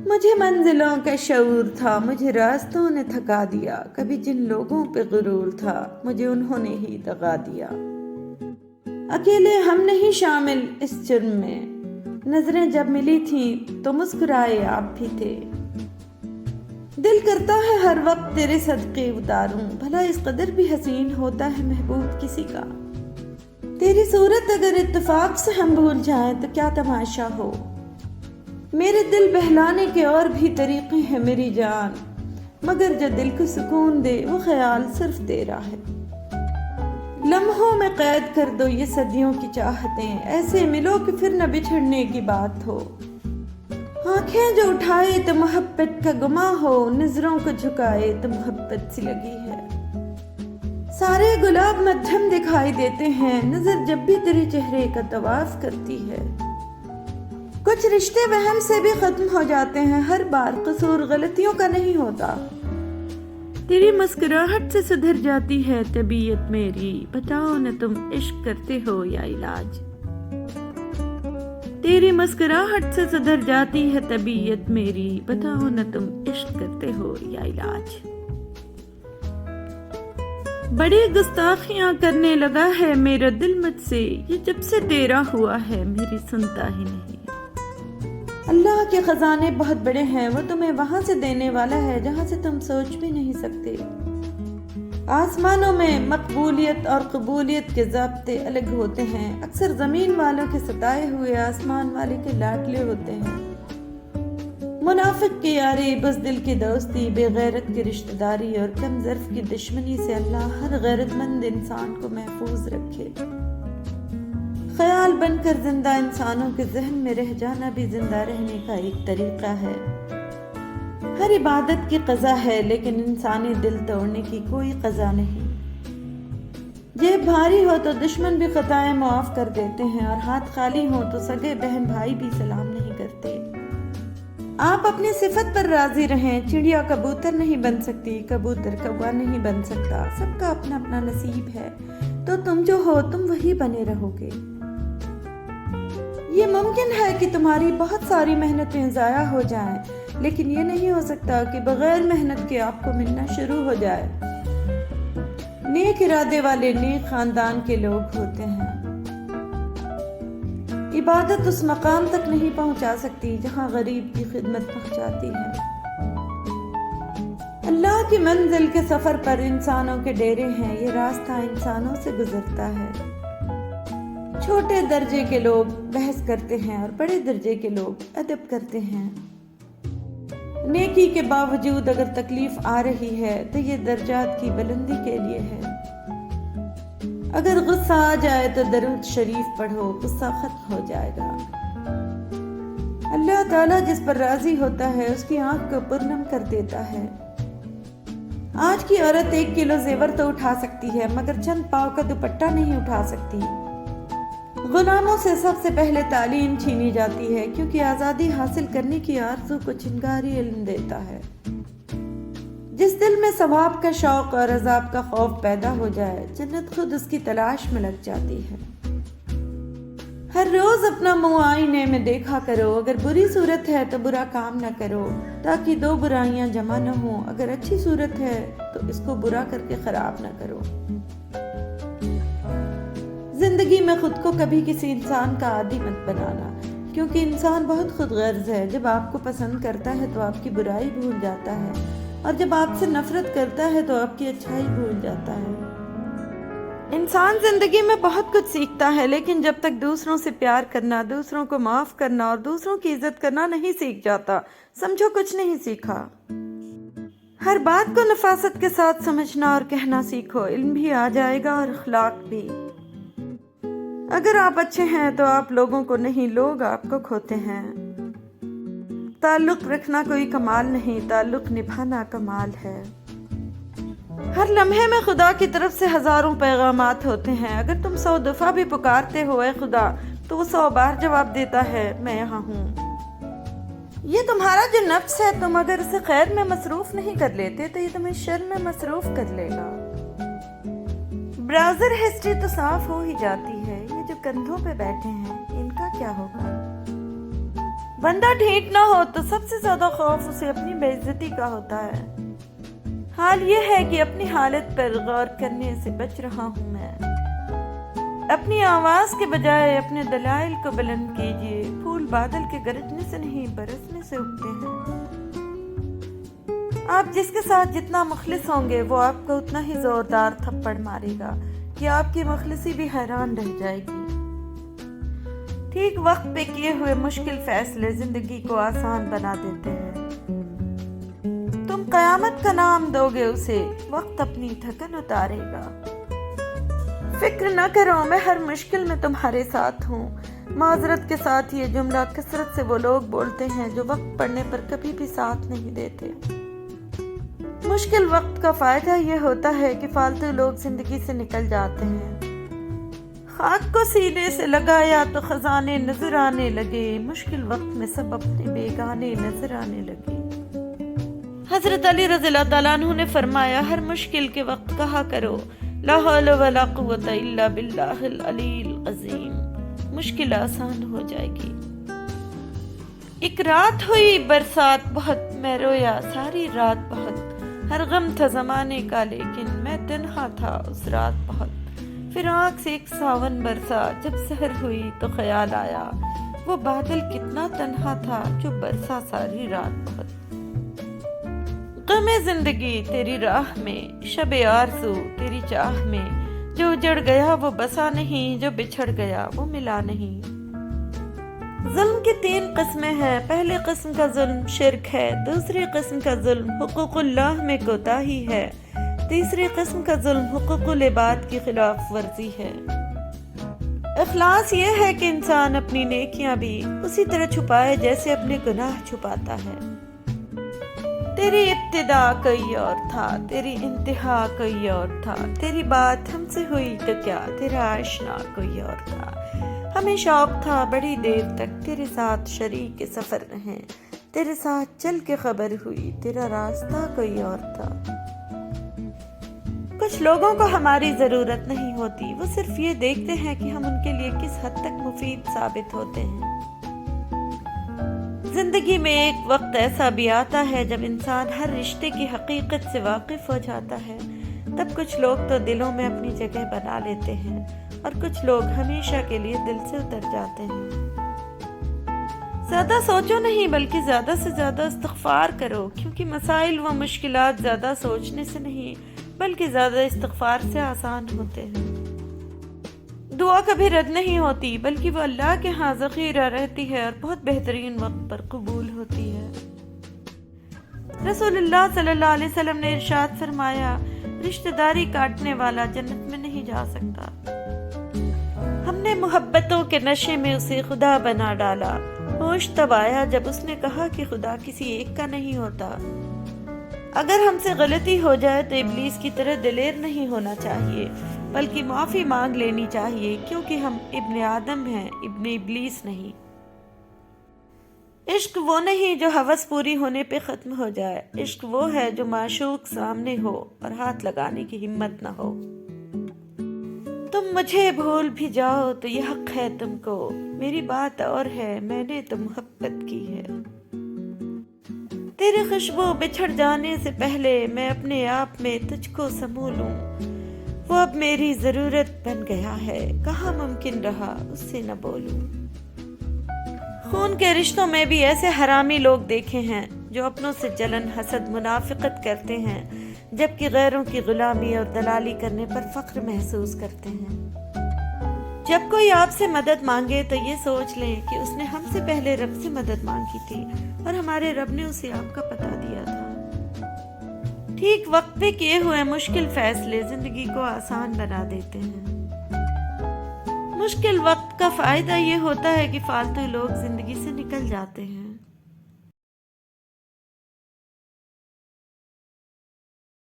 مجھے منزلوں کا شعور تھا، مجھے راستوں نے تھکا دیا، کبھی جن لوگوں پہ غرور تھا مجھے انہوں نے ہی دغا دیا۔ اکیلے ہم نہیں شامل اس جرم میں، نظریں جب ملی تھیں تو مسکرائے آپ بھی تھے۔ دل کرتا ہے ہر وقت تیرے صدقے اتاروں، بھلا اس قدر بھی حسین ہوتا ہے محبوب کسی کا۔ تیری صورت اگر اتفاق سے ہم بھول جائیں تو کیا تماشا ہو۔ میرے دل بہلانے کے اور بھی طریقے ہیں میری جان، مگر جو دل کو سکون دے وہ خیال صرف تیرا ہے۔ لمحوں میں قید کر دو یہ صدیوں کی چاہتیں، ایسے ملو کہ پھر نہ بچھڑنے کی بات ہو۔ آنکھیں جو اٹھائے تو محبت کا گماں ہو، نظروں کو جھکائے تو محبت سی لگی ہے۔ سارے گلاب مدھم دکھائی دیتے ہیں، نظر جب بھی تیرے چہرے کا طواف کرتی ہے۔ کچھ رشتے وہم سے بھی ختم ہو جاتے ہیں، ہر بار قصور غلطیوں کا نہیں ہوتا۔ تیری مسکراہٹ سے سدھر جاتی ہے طبیعت میری، بتاؤ نہ تم عشق کرتے ہو یا علاج۔ تیری مسکراہٹ سے سدھر جاتی ہے طبیعت میری، بتاؤ نہ تم عشق کرتے ہو یا علاج۔ بڑی گستاخیاں کرنے لگا ہے میرا دل مجھ سے، یہ جب سے تیرا ہوا ہے میری سنتا ہی نہیں۔ اللہ کے خزانے بہت بڑے ہیں، وہ تمہیں وہاں سے دینے والا ہے جہاں سے تم سوچ بھی نہیں سکتے۔ آسمانوں میں مقبولیت اور قبولیت کے ضابطے الگ ہوتے ہیں، اکثر زمین والوں کے ستائے ہوئے آسمان والے کے لاڈلے ہوتے ہیں۔ منافق کی یاری، بزدل کی دوستی، بے غیرت کی رشتہ داری اور کم ظرف کی دشمنی سے اللہ ہر غیرت مند انسان کو محفوظ رکھے۔ خیال بن کر زندہ انسانوں کے ذہن میں رہ جانا بھی زندہ رہنے کا ایک طریقہ ہے۔ ہر عبادت کی قضا ہے لیکن انسانی دل توڑنے کی کوئی قضا نہیں۔ جیب بھاری ہو تو دشمن بھی خطائیں معاف کر دیتے ہیں، اور ہاتھ خالی ہو تو سگے بہن بھائی بھی سلام نہیں کرتے۔ آپ اپنی صفت پر راضی رہیں، چڑیا کبوتر نہیں بن سکتی، کبوتر کوا نہیں بن سکتا، سب کا اپنا اپنا نصیب ہے، تو تم جو ہو تم وہی بنے رہو گے۔ یہ ممکن ہے کہ تمہاری بہت ساری محنتیں ضائع ہو جائیں، لیکن یہ نہیں ہو سکتا کہ بغیر محنت کے آپ کو ملنا شروع ہو جائے۔ نیک ارادے والے نیک خاندان کے لوگ ہوتے ہیں۔ عبادت اس مقام تک نہیں پہنچا سکتی جہاں غریب کی خدمت پہنچاتی ہے۔ اللہ کی منزل کے سفر پر انسانوں کے ڈیرے ہیں، یہ راستہ انسانوں سے گزرتا ہے۔ چھوٹے درجے کے لوگ بحث کرتے ہیں اور بڑے درجے کے لوگ ادب کرتے ہیں۔ نیکی کے باوجود اگر تکلیف آ رہی ہے تو یہ درجات کی بلندی کے لیے ہے۔ اگر غصہ آ جائے تو درود شریف پڑھو، غصہ ختم ہو جائے گا۔ اللہ تعالیٰ جس پر راضی ہوتا ہے اس کی آنکھ کو پرنم کر دیتا ہے۔ آج کی عورت 1 کلو زیور تو اٹھا سکتی ہے مگر چند پاؤ کا دوپٹہ نہیں اٹھا سکتی۔ غلاموں سے سب سے پہلے تعلیم چھینی جاتی ہے، کیونکہ آزادی حاصل کرنے کی آرزو کو چنگاری علم دیتا ہے۔ جس دل میں ثواب کا شوق اور عذاب کا خوف پیدا ہو جائے، جنت خود اس کی تلاش میں لگ جاتی ہے۔ ہر روز اپنا منہ آئینے میں دیکھا کرو، اگر بری صورت ہے تو برا کام نہ کرو، تاکہ 2 برائیاں جمع نہ ہوں، اگر اچھی صورت ہے تو اس کو برا کر کے خراب نہ کرو۔ زندگی میں خود کو کبھی کسی انسان کا عادی مت بنانا، کیونکہ انسان بہت خود غرض ہے۔ جب آپ کو پسند کرتا ہے تو آپ کی برائی بھول جاتا ہے، اور جب آپ سے نفرت کرتا ہے تو آپ کی اچھائی بھول جاتا ہے۔ انسان زندگی میں بہت کچھ سیکھتا ہے، لیکن جب تک دوسروں سے پیار کرنا، دوسروں کو معاف کرنا اور دوسروں کی عزت کرنا نہیں سیکھ جاتا، سمجھو کچھ نہیں سیکھا۔ ہر بات کو نفاست کے ساتھ سمجھنا اور کہنا سیکھو، علم بھی آ جائے گا اور اخلاق بھی۔ اگر آپ اچھے ہیں تو آپ لوگوں کو نہیں، لوگ آپ کو کھوتے ہیں۔ تعلق رکھنا کوئی کمال نہیں، تعلق نبھانا کمال ہے۔ ہر لمحے میں خدا کی طرف سے ہزاروں پیغامات ہوتے ہیں، اگر تم 100 دفعہ بھی پکارتے ہو اے خدا تو وہ 100 بار جواب دیتا ہے میں یہاں ہوں۔ یہ تمہارا جو نفس ہے، تم اگر اسے خیر میں مصروف نہیں کر لیتے تو یہ تمہیں شر میں مصروف کر لے گا۔ براؤزر ہسٹری تو صاف ہو ہی جاتی ہے، یہ جو کندھوں پہ بیٹھے ہیں ان کا کیا ہوگا؟ بندہ ٹھیک نہ ہو تو سب سے زیادہ خوف اسے اپنی بے عزتی کا ہوتا ہے۔ حال یہ ہے کہ اپنی حالت پر غور کرنے سے بچ رہا ہوں میں۔ اپنی آواز کے بجائے اپنے دلائل کو بلند کیجیے۔ پھول بادل کے گرجنے سے نہیں برسنے سے اگتے ہیں۔ آپ جس کے ساتھ جتنا مخلص ہوں گے وہ آپ کو اتنا ہی زوردار تھپڑ مارے گا کہ آپ کی مخلصی بھی حیران رہ جائے گی۔ ٹھیک وقت پہ کیے ہوئے مشکل فیصلے زندگی کو آسان بنا دیتے ہیں۔ تم قیامت کا نام دو گے اسے، وقت اپنی تھکن اتارے گا۔ فکر نہ کرو، میں ہر مشکل میں تمہارے ساتھ ہوں۔ معذرت کے ساتھ یہ جملہ کثرت سے وہ لوگ بولتے ہیں جو وقت پڑنے پر کبھی بھی ساتھ نہیں دیتے۔ مشکل وقت کا فائدہ یہ ہوتا ہے کہ فالتو لوگ زندگی سے نکل جاتے ہیں۔ خاک کو سینے سے لگایا تو خزانے نظر آنے لگے، مشکل وقت میں سب اپنے بیگانے نظر آنے لگے۔ حضرت علی رضی اللہ تعالیٰ عنہ نے فرمایا، ہر مشکل کے وقت کہا کرو لا حول ولا قوت الا باللہ العلی العظیم، مشکل آسان ہو جائے گی۔ ایک رات ہوئی برسات بہت، میں رویا ساری رات بہت، ہر غم تھا زمانے کا لیکن میں تنہا تھا اس رات بہت۔ پھر آنکھ سے ایک ساون برسا، جب سحر ہوئی تو خیال آیا وہ بادل کتنا تنہا تھا جو برسا ساری رات بہت۔ غم زندگی تیری راہ میں، شب آرزو تیری چاہ میں، جو اجڑ گیا وہ بسا نہیں، جو بچھڑ گیا وہ ملا نہیں۔ ظلم کی 3 قسمیں ہیں، پہلی قسم کا ظلم شرک ہے، دوسری قسم کا ظلم حقوق اللہ میں کوتاہی ہے، تیسری قسم کا ظلم حقوق العباد کی خلاف ورزی ہے۔ اخلاص یہ ہے کہ انسان اپنی نیکیاں بھی اسی طرح چھپائے جیسے اپنے گناہ چھپاتا ہے۔ تیری ابتدا کوئی اور تھا، تیری انتہا کوئی اور تھا، تیری بات ہم سے ہوئی تو کیا، تیرا آشنا کوئی اور تھا۔ ہمیں شوق تھا بڑی دیر تک تیرے ساتھ شریک سفر رہیں، تیرے ساتھ چل کے خبر ہوئی تیرا راستہ کوئی اور تھا۔ کچھ لوگوں کو ہماری ضرورت نہیں ہوتی، وہ صرف یہ دیکھتے ہیں کہ ہم ان کے لیے کس حد تک مفید ثابت ہوتے ہیں۔ زندگی میں ایک وقت ایسا بھی آتا ہے جب انسان ہر رشتے کی حقیقت سے واقف ہو جاتا ہے، تب کچھ لوگ تو دلوں میں اپنی جگہ بنا لیتے ہیں اور کچھ لوگ ہمیشہ کے لیے دل سے اتر جاتے ہیں۔ زیادہ سوچو نہیں بلکہ زیادہ سے زیادہ استغفار کرو، کیونکہ مسائل و مشکلات زیادہ سوچنے سے نہیں بلکہ زیادہ استغفار سے آسان ہوتے ہیں۔ دعا کبھی رد نہیں ہوتی بلکہ وہ اللہ کے ہاں ذخیرہ رہتی ہے اور بہت بہترین وقت پر قبول ہوتی ہے۔ رسول اللہ صلی اللہ علیہ وسلم نے ارشاد فرمایا، رشتہ داری کاٹنے والا جنت میں نہیں جا سکتا۔ ہم نے محبتوں کے نشے میں اسے خدا بنا ڈالا، ہوش تب آیا جب اس نے کہا کہ خدا کسی ایک کا نہیں ہوتا۔ اگر ہم سے غلطی ہو جائے تو ابلیس کی طرح دلیر نہیں ہونا چاہیے بلکہ معافی مانگ لینی چاہیے، کیونکہ ہم ابن آدم ہیں، ابن ابلیس نہیں۔ عشق وہ نہیں جو ہوس پوری ہونے پہ ختم ہو جائے، عشق وہ ہے جو معشوق سامنے ہو اور ہاتھ لگانے کی ہمت نہ ہو۔ تم مجھے بھول بھی جاؤ تو یہ حق ہے تم کو، میری بات اور ہے میں نے تو محبت کی ہے۔ تیری خوشبو بچھڑ جانے سے پہلے میں اپنے آپ میں تجھ کو سمو لوں، وہ اب میری ضرورت بن گیا ہے، کہاں ممکن رہا اس سے نہ بولوں۔ خون کے رشتوں میں بھی ایسے حرامی لوگ دیکھے ہیں جو اپنوں سے جلن، حسد، منافقت کرتے ہیں، جبکہ غیروں کی غلامی اور دلالی کرنے پر فخر محسوس کرتے ہیں۔ جب کوئی آپ سے مدد مانگے تو یہ سوچ لیں کہ اس نے ہم سے پہلے رب سے مدد مانگی تھی اور ہمارے رب نے اسے آپ کا پتہ دیا تھا۔ ٹھیک وقت پہ کیے ہوئے مشکل فیصلے زندگی کو آسان بنا دیتے ہیں۔ مشکل وقت کا فائدہ یہ ہوتا ہے کہ فالتو لوگ زندگی سے نکل جاتے ہیں۔